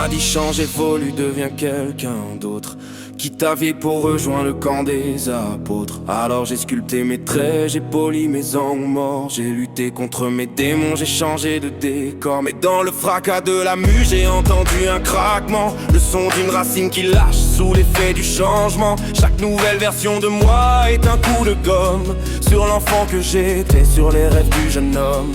m'a dit change, évolue, deviens quelqu'un d'autre. Quitte ta vie pour rejoindre le camp des apôtres. Alors j'ai sculpté mes traits, j'ai poli mes angles morts. J'ai lutté contre mes démons, j'ai changé de décor. Mais dans le fracas de la mue, j'ai entendu un craquement. Le son d'une racine qui lâche sous l'effet du changement. Chaque nouvelle version de moi est un coup de gomme sur l'enfant que j'étais, sur les rêves du jeune homme.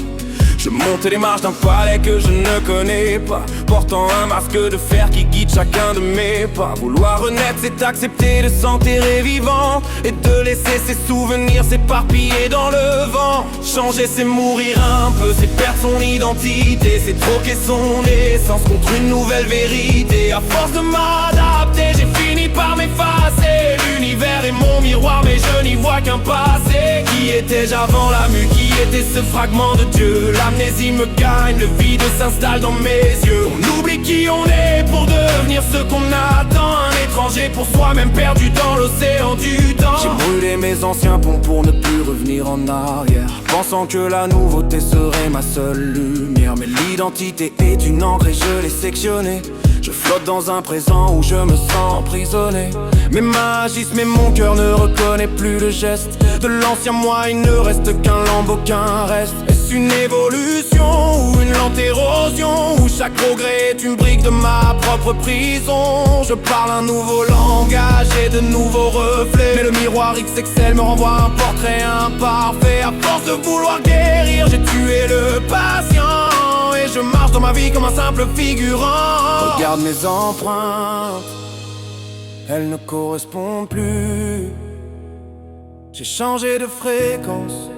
Je monte les marches d'un palais que je ne connais pas, portant un masque de fer qui guide chacun de mes pas. Vouloir renaître, c'est accepter de s'enterrer vivant et de laisser ses souvenirs s'éparpiller dans le vent. Changer, c'est mourir un peu, c'est perdre son identité, c'est troquer son essence contre une nouvelle vérité. À force de m'adapter, j'ai fini par m'effacer. L'univers est mon miroir, mais je n'y vois qu'un passé. Qui étais-je avant la mue? Qui était ce fragment de Dieu? L'amnésie me gagne, le vide s'installe dans mes yeux. On oublie qui on est pour devenir ce qu'on attend. Un étranger pour soi-même perdu dans l'océan du temps. J'ai brûlé mes anciens ponts pour ne plus revenir en arrière, pensant que la nouveauté serait ma seule lumière. Mais l'identité est une encre et je l'ai sectionnée. Je flotte dans un présent où je me sens emprisonné. Mes mains agissent mais mon cœur ne reconnaît plus le geste de l'ancien moi, il ne reste qu'un lambeau, qu'un reste. Est-ce une évolution ou une lente érosion, où chaque progrès est une brique de ma propre prison? Je parle un nouveau langage et de nouveaux reflets, mais le miroir XXL me renvoie un portrait imparfait. À force de vouloir guérir, j'ai tué le patient et je marche dans ma vie comme un simple figurant. Regarde mes empreintes, elles ne correspondent plus. J'ai changé de fréquence,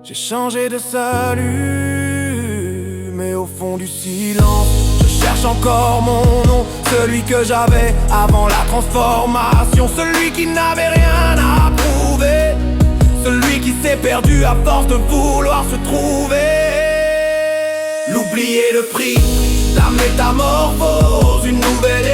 j'ai changé de salut, mais au fond du silence, je cherche encore mon nom, celui que j'avais avant la transformation, celui qui n'avait rien à prouver, celui qui s'est perdu à force de vouloir se trouver. L'oublier le prix, la métamorphose, une nouvelle